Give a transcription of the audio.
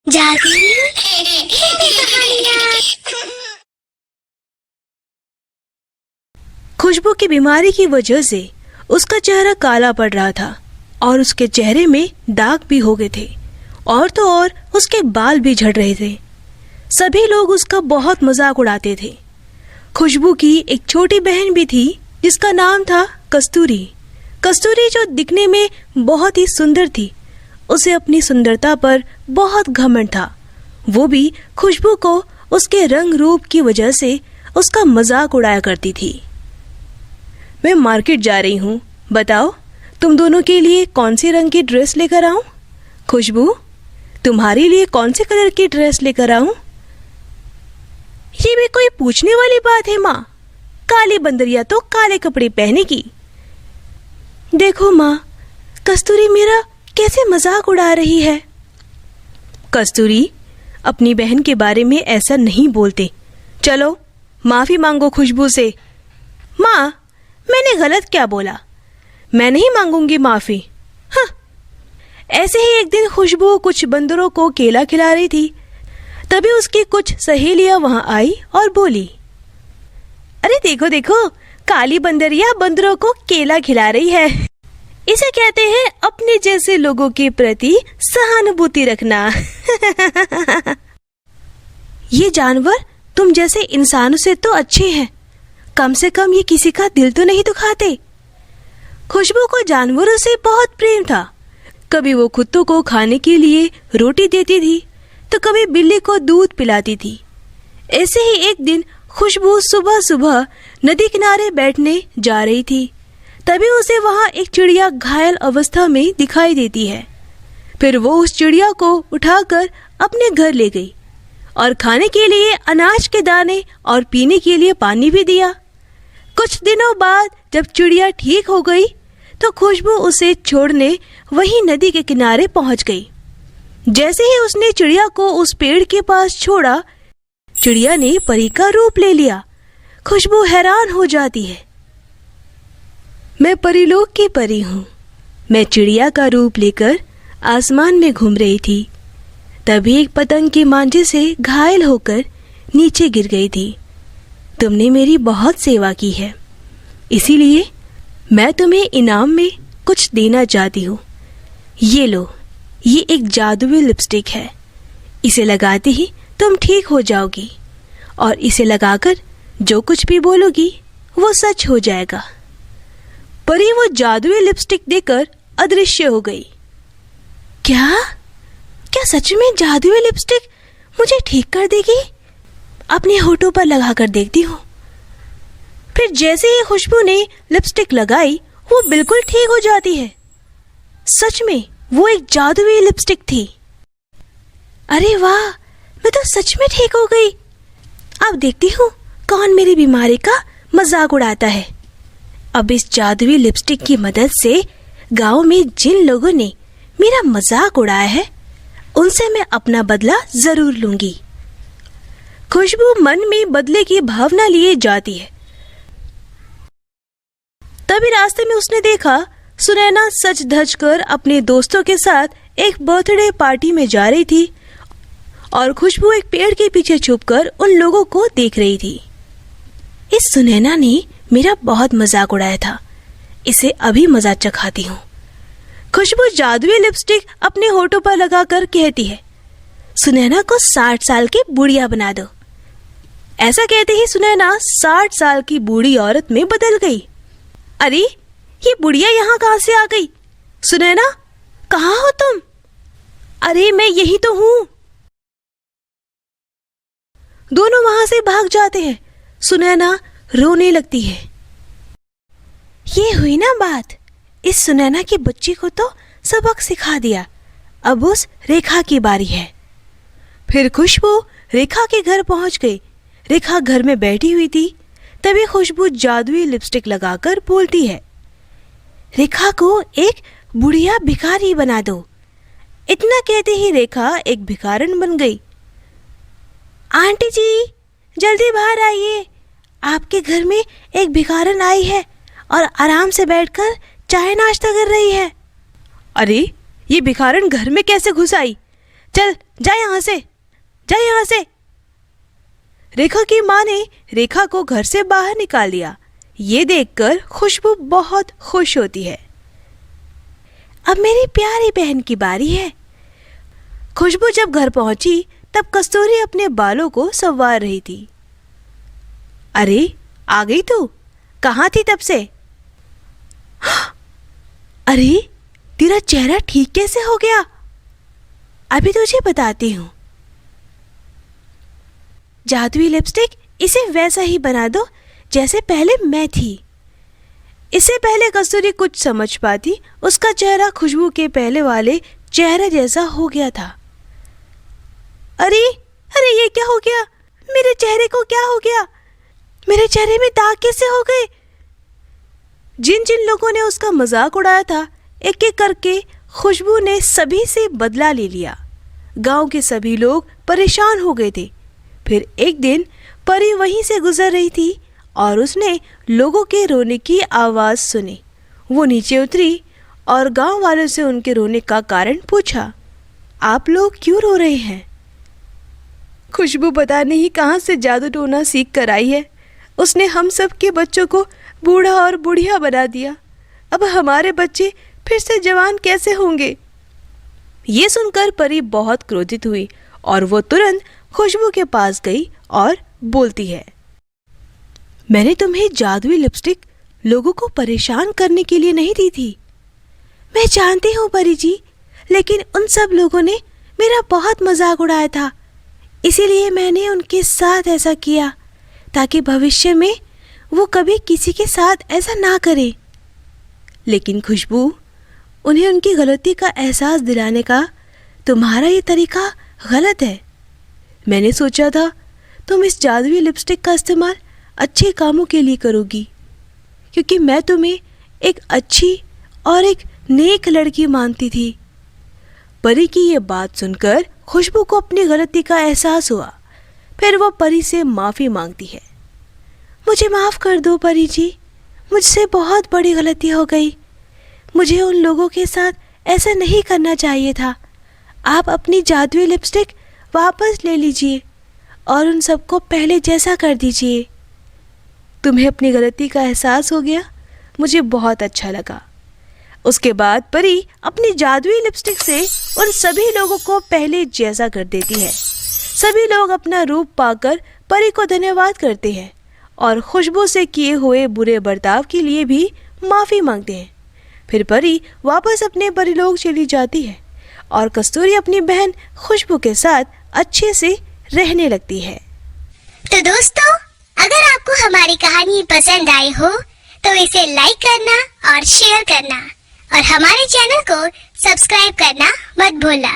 जादू की कहानियाँ। खुशबू की बीमारी की वजह से उसका चेहरा काला पड़ रहा था और उसके चेहरे में दाग भी हो गए थे और तो और उसके बाल भी झड़ रहे थे। सभी लोग उसका बहुत मजाक उड़ाते थे। खुशबू की एक छोटी बहन भी थी जिसका नाम था कस्तूरी। कस्तूरी जो दिखने में बहुत ही सुंदर थी, उसे अपनी सुंदरता पर बहुत घमंड था। वो भी खुशबू को उसके रंग रूप की वजह से उसका मजाक उड़ाया करती थी। मैं मार्केट जा रही हूँ, बताओ तुम दोनों के लिए कौन सी रंग की ड्रेस लेकर आऊं? खुशबू, तुम्हारे लिए कौन से कलर की ड्रेस लेकर आऊं? ये भी कोई पूछने वाली बात है माँ, काली बंदरिया तो काले कपड़े पहनेगी। देखो माँ, कस्तूरी मेरा कैसे मजाक उड़ा रही है। कस्तूरी, अपनी बहन के बारे में ऐसा नहीं बोलते। चलो माफी मांगो खुशबू से। माँ, मैंने गलत क्या बोला? मैं नहीं मांगूंगी माफी। हाँ। ऐसे ही एक दिन खुशबू कुछ बंदरों को केला खिला रही थी। तभी उसकी कुछ सहेलियां वहां आई और बोली, अरे देखो देखो, काली बंदरिया बंदरों को केला खिला रही है। इसे कहते हैं अपने जैसे लोगों के प्रति सहानुभूति रखना। ये जानवर तुम जैसे इंसानों से तो अच्छे हैं, कम से कम ये किसी का दिल तो नहीं दुखाते। खुशबू को जानवरों से बहुत प्रेम था। कभी वो कुत्तों को खाने के लिए रोटी देती थी तो कभी बिल्ली को दूध पिलाती थी। ऐसे ही एक दिन खुशबू सुबह सुबह नदी किनारे बैठने जा रही थी। तभी उसे वहां एक चिड़िया घायल अवस्था में दिखाई देती है। फिर वो उस चिड़िया को उठाकर अपने घर ले गई और खाने के लिए अनाज के दाने और पीने के लिए पानी भी दिया। कुछ दिनों बाद जब चिड़िया ठीक हो गई तो खुशबू उसे छोड़ने वहीं नदी के किनारे पहुंच गई। जैसे ही उसने चिड़िया को उस पेड़ के पास छोड़ा, चिड़िया ने परी का रूप ले लिया। खुशबू हैरान हो जाती है। मैं परीलोक की परी हूँ। मैं चिड़िया का रूप लेकर आसमान में घूम रही थी। तभी एक पतंग के मांझे से घायल होकर नीचे गिर गई थी। तुमने मेरी बहुत सेवा की है, इसीलिए मैं तुम्हें इनाम में कुछ देना चाहती हूँ। ये लो, ये एक जादुई लिपस्टिक है। इसे लगाते ही तुम ठीक हो जाओगी और इसे लगाकर जो कुछ भी बोलोगी वो सच हो जाएगा। परी वो जादुई लिपस्टिक देकर अदृश्य हो गई। क्या क्या सच में जादुई लिपस्टिक मुझे ठीक कर देगी? अपने होठों पर लगाकर देखती हूँ। फिर जैसे ही खुशबू ने लिपस्टिक लगाई, वो बिल्कुल ठीक हो जाती है। सच में वो एक जादुई लिपस्टिक थी। अरे वाह, मैं तो सच में ठीक हो गई। अब देखती हूँ कौन मेरी बीमारी का मजाक उड़ाता है। अब इस जादुई लिपस्टिक की मदद से गांव में जिन लोगों ने मेरा मजाक उड़ाया है, उनसे मैं अपना बदला जरूर लूंगी। खुशबू मन में बदले की भावना लिए जाती है। तभी रास्ते में उसने देखा सुनैना सज धज कर अपने दोस्तों के साथ एक बर्थडे पार्टी में जा रही थी और खुशबू एक पेड़ के पीछे छुपकर उन लोगों को देख रही थी। इस सुनैना ने मेरा बहुत मजाक उड़ाया था, इसे अभी मजा चखाती हूँ। खुशबू जादुई लिपस्टिक अपने होठों पर लगाकर कहती है, सुनैना को 60 साल की बुढ़िया बना दो। ऐसा कहते ही सुनैना 60 साल की बूढ़ी औरत में बदल गई। अरे ये बुढ़िया यहाँ कहाँ से आ गई? सुनैना, कहाँ हो तुम? अरे मैं यही तो हूँ। दोनों वहां से भाग जाते हैं। सुनैना रोने लगती है। ये हुई ना बात, इस सुनैना की बच्ची को तो सबक सिखा दिया। अब उस रेखा की बारी है। फिर खुशबू रेखा के घर पहुंच गई। रेखा घर में बैठी हुई थी। तभी खुशबू जादुई लिपस्टिक लगाकर बोलती है, रेखा को एक बुढ़िया भिखारी बना दो। इतना कहते ही रेखा एक भिखारन बन गई। आंटी जी, जल्दी बाहर आइए, आपके घर में एक भिखारन आई है और आराम से बैठकर चाय नाश्ता कर रही है। अरे, ये भिखारन घर में कैसे घुस आई? चल जा यहाँ से, जा यहाँ से। रेखा की माँ ने रेखा को घर से बाहर निकाल दिया। ये देखकर खुशबू बहुत खुश होती है। अब मेरी प्यारी बहन की बारी है। खुशबू जब घर पहुंची तब कस्तूरी अपने बालों को संवार रही थी। अरे आ गई तू, कहाँ थी तब से? अरे तेरा चेहरा ठीक कैसे हो गया? अभी तुझे बताती हूँ। जादुई लिपस्टिक इसे वैसा ही बना दो जैसे पहले मैं थी। इससे पहले कस्तूरी कुछ समझ पाती, उसका चेहरा खुशबू के पहले वाले चेहरे जैसा हो गया था। अरे अरे ये क्या हो गया? मेरे चेहरे को क्या हो गया? मेरे चेहरे में दाग कैसे हो गए? जिन जिन लोगों ने उसका मजाक उड़ाया था, एक एक करके खुशबू ने सभी से बदला ले लिया। गांव के सभी लोग परेशान हो गए थे। फिर एक दिन परी वहीं से गुजर रही थी और उसने लोगों के रोने की आवाज़ सुनी। वो नीचे उतरी और गांव वालों से उनके रोने का कारण पूछा। आप लोग क्यों रो रहे हैं? खुशबू पता नहीं कहाँ से जादू टोना सीख कर आई है। उसने हम सब के बच्चों को बूढ़ा और बुढ़िया बना दिया। अब हमारे बच्चे फिर से जवान कैसे होंगे? ये सुनकर परी बहुत क्रोधित हुई और वो तुरंत खुशबू के पास गई और बोलती है, मैंने तुम्हें जादुई लिपस्टिक लोगों को परेशान करने के लिए नहीं दी थी। मैं जानती हूँ परी जी, लेकिन उन सब लोगों ने मेरा बहुत मजाक उड़ाया था, इसीलिए मैंने उनके साथ ऐसा किया ताकि भविष्य में वो कभी किसी के साथ ऐसा ना करे। लेकिन खुशबू, उन्हें उनकी गलती का एहसास दिलाने का तुम्हारा ये तरीका गलत है। मैंने सोचा था तुम इस जादुई लिपस्टिक का इस्तेमाल अच्छे कामों के लिए करोगी, क्योंकि मैं तुम्हें एक अच्छी और एक नेक लड़की मानती थी। परी की ये बात सुनकर खुशबू को अपनी गलती का एहसास हुआ। फिर वो परी से माफ़ी मांगती है। मुझे माफ़ कर दो परी जी, मुझसे बहुत बड़ी गलती हो गई। मुझे उन लोगों के साथ ऐसा नहीं करना चाहिए था। आप अपनी जादुई लिपस्टिक वापस ले लीजिए और उन सबको पहले जैसा कर दीजिए। तुम्हें अपनी गलती का एहसास हो गया, मुझे बहुत अच्छा लगा। उसके बाद परी अपनी जादुई लिपस्टिक से उन सभी लोगों को पहले जैसा कर देती है। सभी लोग अपना रूप पाकर परी को धन्यवाद करते हैं और खुशबू से किए हुए बुरे बर्ताव के लिए भी माफ़ी मांगते हैं। फिर परी वापस अपने परिलोक चली जाती है और कस्तूरी अपनी बहन खुशबू के साथ अच्छे से रहने लगती है। तो दोस्तों, अगर आपको हमारी कहानी पसंद आई हो तो इसे लाइक करना और शेयर करना और हमारे चैनल को सब्सक्राइब करना मत भूलना।